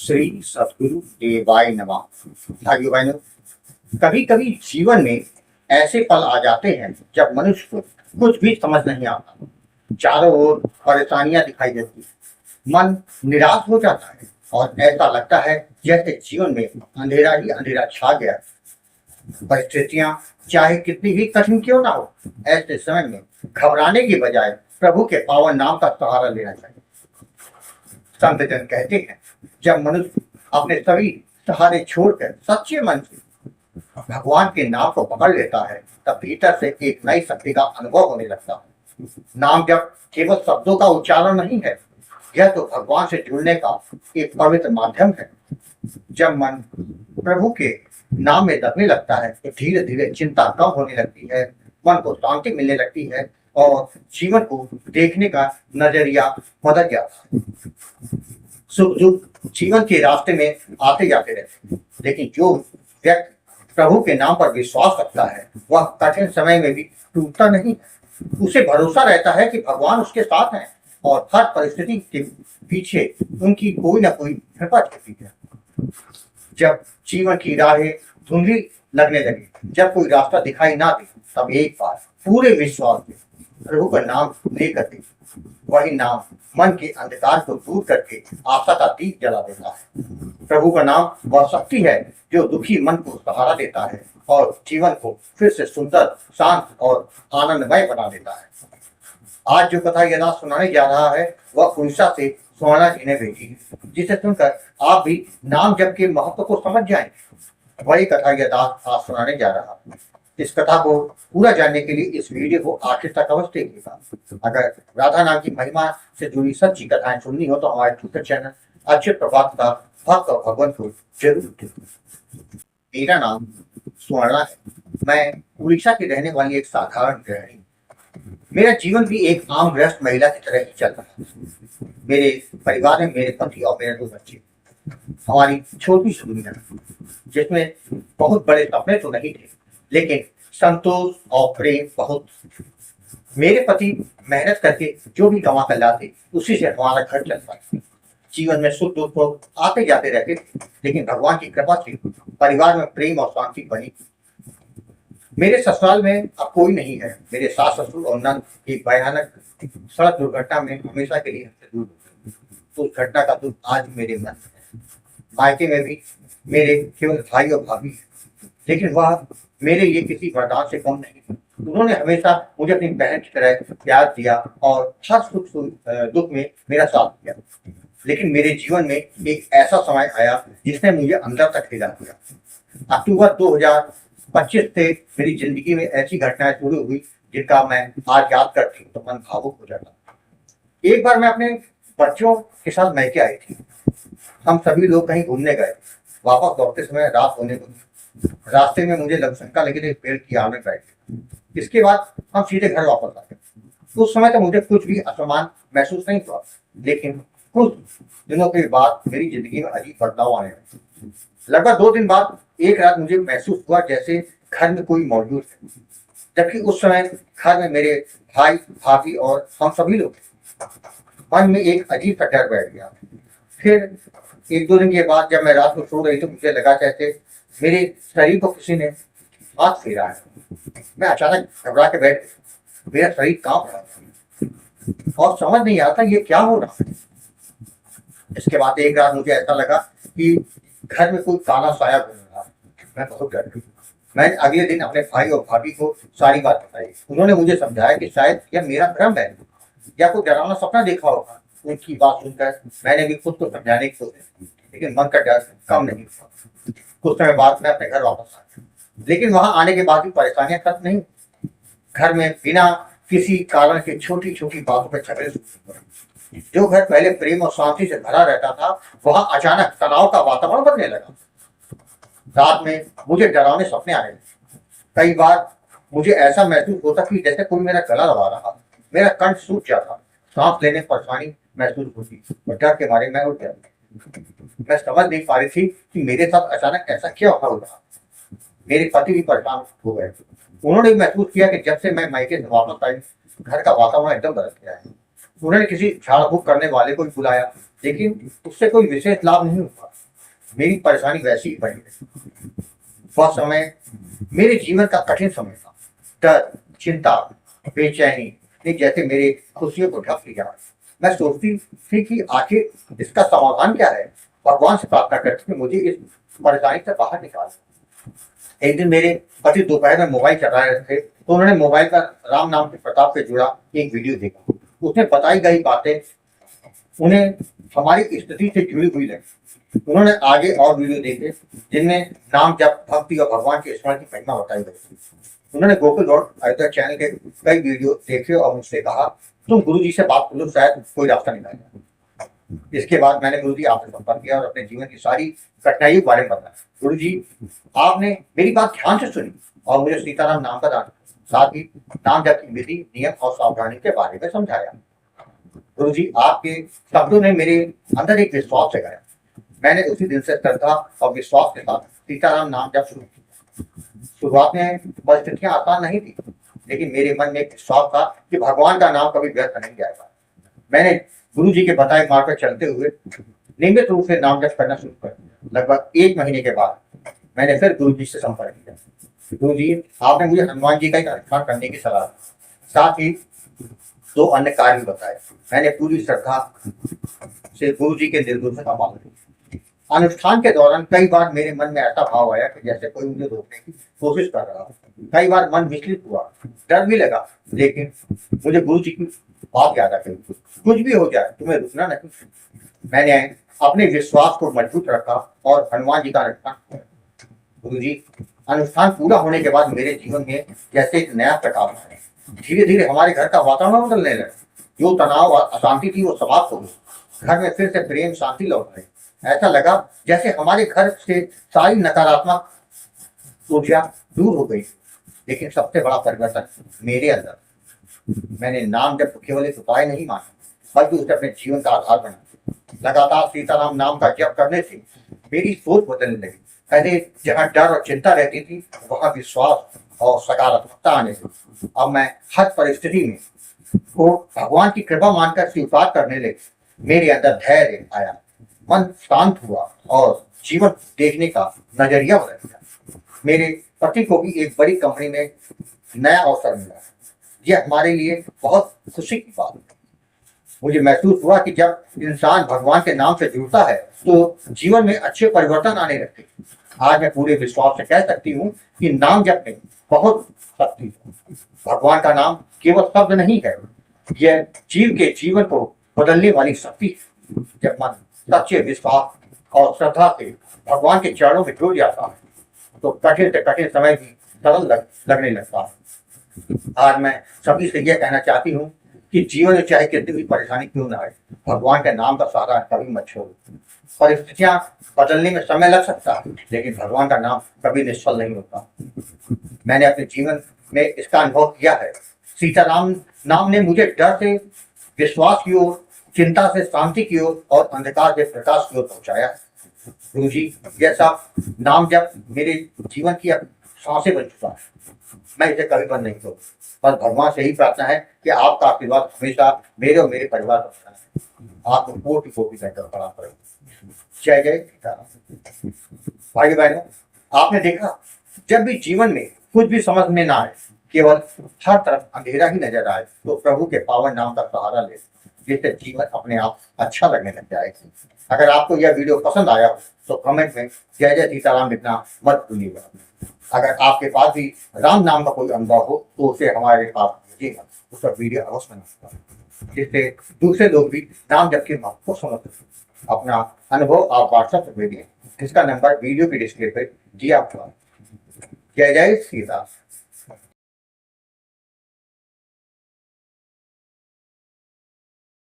श्री सद्गुरु देवाय नमः। भाइयों बहनों, कभी कभी जीवन में ऐसे पल आ जाते हैं जब मनुष्य को कुछ भी समझ नहीं आता। चारों ओर परेशानियां दिखाई देती हैं, मन निराश हो जाता है और ऐसा लगता है जैसे जीवन में अंधेरा ही अंधेरा छा गया। परिस्थितियां चाहे कितनी भी कठिन क्यों ना हो, ऐसे समय में घबराने की बजाय प्रभु के पावन नाम का सहारा लेना चाहिए। संत जन कहते हैं, जब मनुष्य अपने सभी सहारे छोड़कर सच्चे मन से भगवान के नाम को पकड़ लेता है, तब भीतर से एक नई शक्ति का अनुभव होने लगता है। नाम जब केवल शब्दों का उच्चारण नहीं है, यह तो भगवान से जुड़ने का एक पवित्र माध्यम है। जब मन प्रभु के नाम में दबने लगता है तो धीरे धीरे चिंता कम होने लगती है, मन को शांति मिलने लगती है और जीवन को देखने का नजरिया बदल जाता है। सुख दुख जीवन के रास्ते में आते जाते रहते हैं, लेकिन जो व्यक्ति प्रभु के नाम पर विश्वास रखता है वह कठिन समय में भी टूटता नहीं। उसे भरोसा रहता है कि भगवान उसके साथ हैं और हर परिस्थिति के पीछे उनकी कोई ना कोई कृपा छिपी है। जब जीवन की राहें धुंधली लगने लगे, जब कोई रास्ता दिखाई ना दे, तब एक बार पूरे विश्वास से प्रभु का नाम लेकर के वही नाम मन के अंधकार को दूर करके आशा का दीप जला देता है। प्रभु का नाम वह शक्ति है जो दुखी मन को सहारा देता है और जीवन को फिर से सुंदर, शांत और आनंदमय बना देता है। आज जो कथा यह दास सुनाने जा रहा है वह उड़ीसा से सुहाना जी ने भेजी है, जिसे सुनकर आप भी नाम जप के महत्व को समझ जाएंगे। वही कथा यह दास आज सुनाने जा रहा है। इस कथा को पूरा जानने के लिए इस वीडियो को आखिर तक अवश्य देखिएगा। अगर राधा नाम की महिमा से जुड़ी सच्ची कथाएं सुननी हो तो हमारे ट्विटर चैनल अच्छे प्रभात का भक्त और भगवान को जरूर देखें। मेरा नाम स्वर्णा है। मैं उड़ीसा की रहने वाली एक साधारण गृहिणी। मेरा जीवन भी एक आम गृहस्थ महिला की तरह ही चल रहा है। मेरे परिवार में मेरे पति और मेरे 2 बच्चे। हमारी छोटी सी दुनिया जिसमें बहुत बड़े सपने तो नहीं थे, लेकिन संतोष और प्रेम बहुत। मेरे पति मेहनत करके जो भी कमा कर लाते उसी से हमारा घर चलता था। जीवन में सुख दुख तो आते जाते रहते थे, लेकिन भगवान की कृपा से परिवार में प्रेम और शांति बनी। मेरे ससुराल में अब कोई नहीं है। मेरे सास ससुर और नंद एक भयानक सड़क दुर्घटना में हमेशा के लिए हमसे दूर हो गए। उस घटना का दुख आज मेरे मन में है। मायके में भी मेरे केवल भाई और भाभी है, लेकिन वह मेरे लिए किसी वरदान से कम नहीं। उन्होंने हमेशा मुझे अपनी बहन की तरह प्यार दिया और हर सुख दुख में मेरा साथ दिया। लेकिन मेरे जीवन में एक ऐसा समय आया जिसने मुझे अंदर तक हिला दिया। अक्टूबर 2025 से मेरी जिंदगी में ऐसी घटनाएं शुरू हुई जिनका मैं आज याद करती हूँ तो मन भावुक हो जाता। एक बार मैं अपने बच्चों के साथ मैके आई थी। हम सभी लोग कहीं घूमने गए। वापस लौटते समय रात होने को रास्ते में मुझे शंका लगी तो एक पेड़ की आड़ में बैठ गए। इसके बाद हम सीधे घर वापस आ गए। उस समय तो मुझे कुछ भी असमान महसूस नहीं हुआ, लेकिन कुछ दिनों के बाद मेरी जिंदगी में अजीब बदलाव आने लगे। लगभग 2 दिन बाद एक रात मुझे महसूस हुआ जैसे घर में कोई मौजूद है, जबकि उस समय घर में मेरे भाई भाभी और हम सभी लोग थे। मन में एक अजीब सा डर बैठ गया। फिर 1-2 दिन के बाद जब मैं रात को सो रही तो मुझे लगा जैसे मेरे शरीर को किसी ने हाथ फेरा है। मैं अचानक घबरा के बैठ गया। मेरा शरीर कांप रहा था और समझ नहीं आता ये क्या हो रहा है। इसके बाद एक रात मुझे ऐसा लगा कि घर में कोई काला साया घूम रहा। मैं बहुत डर गई। मैंने अगले दिन अपने भाई और भाभी को सारी बात बताई। उन्होंने मुझे समझाया कि शायद यह मेरा भ्रम है या कोई डरावना सपना देखा होगा। उनकी बात सुनकर मैंने भी खुद को समझाने की कोशिश की, लेकिन मन का डर कम नहीं हुआ। कुछ समय बाद मैं अपने घर वापस आ गया, लेकिन वहां आने के बाद भी परेशानियां खत्म नहीं। घर में बिना किसी कारण के छोटी छोटी बातों पर झगड़े शुरू हुए। जो घर पहले प्रेम और शांति से भरा रहता था वहां अचानक तनाव का वातावरण बनने लगा। रात में मुझे डरावने सपने आने लगे। कई बार मुझे ऐसा महसूस होता कि जैसे कोई मेरा गला दबा रहा। मेरा कंठ सूख जाता, सांस लेने परेशानी महसूस होती और डर के मारे मैं उठ जाती। मैं समझ नहीं पा रही थी कि मेरे साथ अचानक ऐसा क्या हो रहा। मेरे पति भी परेशान हो गए। उन्होंने महसूस किया कि जब से मैं मायके से वापस आई घर का वातावरण एकदम बदल गया है। उन्होंने किसी झाड़ फूक करने वाले को भी बुलाया, लेकिन उससे कोई विशेष लाभ नहीं हुआ। मेरी परेशानी वैसी ही बनी रही। वह समय मेरे जीवन का कठिन समय था। डर, चिंता, बेचैनी ने जैसे मेरे खुशियों को ढक लिया। मैं सोचती थी कि आखिर इसका समाधान क्या है। भगवान से प्रार्थना करती कि मुझे इस परेशानी से बाहर निकाल। एक दिन मेरे पति दोपहर में मोबाइल चला रहे थे तो उन्होंने मोबाइल पर राम नाम के प्रताप से जुड़ा एक वीडियो देखा। उसमें बताई गई बातें उन्हें हमारी स्थिति से जुड़ी हुई लगी। उन्होंने आगे और वीडियो देखे जिनमें नाम जप, भक्ति और भगवान के स्मरण की महिमा बताई गई थी। उन्होंने गोकुल डॉट अयोध्या चैनल के कई वीडियो देखे और मुझसे कहा तुम गुरु जी से बात कर लो, शायद कोई रास्ता निकालेगा। इसके बाद मैंने गुरु जी आपसे संपर्क किया और अपने जीवन की सारी कठिनाइयों के बारे में बताया। गुरु जी, आपने मेरी बात ध्यान से सुनी और मुझे सीताराम नाम का दान, साथ ही नाम जप की विधि, नियम और सावधानी के बारे में समझाया। गुरु जी, आपके शब्दों ने मेरे अंदर एक विश्वास जगाया। मैंने उसी दिन से श्रद्धा और विश्वास के साथ सीताराम नाम जप शुरू किया। शुरुआत में परिस्थितियां आसान नहीं थी, लेकिन मेरे मन में एक विश्वास था कि भगवान का नाम कभी व्यर्थ नहीं जाएगा। मैंने गुरु जी के बताए मार्ग पर चलते हुए नियमित रूप से नाम जप करना शुरू कर दिया। लगभग 1 महीने के बाद मैंने फिर गुरु जी से संपर्क किया। गुरु जी, आपने मुझे हनुमान जी का एक अनुष्ठान करने की सलाह दी, साथ ही 2 अन्य कार्य भी बताए। मैंने पूरी श्रद्धा से गुरु जी के निर्देशों का पालन किया। अनुष्ठान के दौरान कई बार मेरे मन में ऐसा भाव आया कि जैसे कोई मुझे रोकने की कोशिश कर रहा हो। कई बार मन विचलित हुआ, डर भी लगा, लेकिन मुझे गुरु जी की बात याद आ गई, कुछ भी हो जाए तुम्हें रुकना नहीं। मैंने अपने विश्वास को मजबूत रखा और हनुमान जी का अनुष्ठान किया। गुरु जी, अनुष्ठान पूरा होने के बाद मेरे जीवन में जैसे एक नया प्रकाश आया। धीरे धीरे हमारे घर का वातावरण बदलने लगा। जो तनाव और अशांति थी वो समाप्त हो गई। घर में फिर से प्रेम, शांति लौट आई। ऐसा लगा जैसे हमारे घर से सारी नकारात्मक ऊर्जा दूर हो गई। लेकिन सबसे बड़ा परिवर्तन मेरे अंदर। मैंने नाम जब केवल एक उपाय नहीं माना, बल्कि उसे अपने जीवन का आधार बना। लगातार सीताराम नाम का जप करने से मेरी सोच बदलने लगी। पहले जहाँ डर और चिंता रहती थी, वहाँ विश्वास और सकारात्मकता आने लगी। अब मैं हर परिस्थिति में को भगवान की कृपा मानकर स्वीकार करने लगी। मेरे अंदर धैर्य आया, मन शांत हुआ और जीवन देखने का नजरिया बदल गया। मेरे पति को भी एक बड़ी कंपनी में नया अवसर मिला। यह हमारे लिए बहुत खुशी की बात है। मुझे महसूस हुआ कि जब इंसान भगवान के नाम से जुड़ता है तो जीवन में अच्छे परिवर्तन आने लगते हैं। आज मैं पूरे विश्वास से कह सकती हूँ कि नाम जप में बहुत शक्ति है। भगवान का नाम केवल शब्द नहीं है, यह जीव के जीवन को बदलने वाली शक्ति है। जब मन सच्चे विश्वास और श्रद्धा से भगवान के चरणों में जुड़ जाता है तो कठिन से कठिन समय भी सरल लगने लगता है। आज मैं सभी से यह कहना चाहती हूँ कि जीवन में चाहे कितनी भी परेशानी क्यों ना आए, भगवान के नाम का सहारा कभी मत छोड़ो। परिस्थितियां बदलने में समय लग सकता है, लेकिन भगवान का नाम कभी निष्फल नहीं होता। मैंने अपने जीवन में इसका अनुभव किया है। सीताराम नाम ने मुझे डर से विश्वास की ओर, चिंता से शांति की ओर और अंधकार से प्रकाश की ओर पहुंचाया। गुरु जी, जैसा नाम जब मेरे जीवन की अब सांसें बन चुका है, मैं इसे कभी बंद नहीं करूँ। बस भगवान से ही प्रार्थना है कि आपका आशीर्वाद हमेशा मेरे और मेरे परिवार पर है। आपको कोटि कोटि बेहतर प्रणाम करें। जय जय सीताराम। भाई बहनों, आपने देखा, जब भी जीवन में कुछ भी समझ में ना आए, केवल हर तरफ अंधेरा ही नजर आए, तो प्रभु के पावन नाम का सहारा ले, जिससे जीवन अपने आप अच्छा लगने लग जाएगा। अगर आपको यह वीडियो पसंद आया हो तो कमेंट में जय जय सीताराम लिखना मत भूलिएगा। अगर आपके पास भी राम नाम का कोई अनुभव हो तो उसे हमारे पास भेजिएगा, उस पर वीडियो अवश्य बनाऊंगा, जिससे दूसरे लोग भी नाम जप के महत्व को समझ सकें। अपना अनुभव आप व्हाट्सएप पर भेजिए, जिसका नंबर वीडियो की डिस्प्ले पर दिया हुआ है। जय जय सीताराम।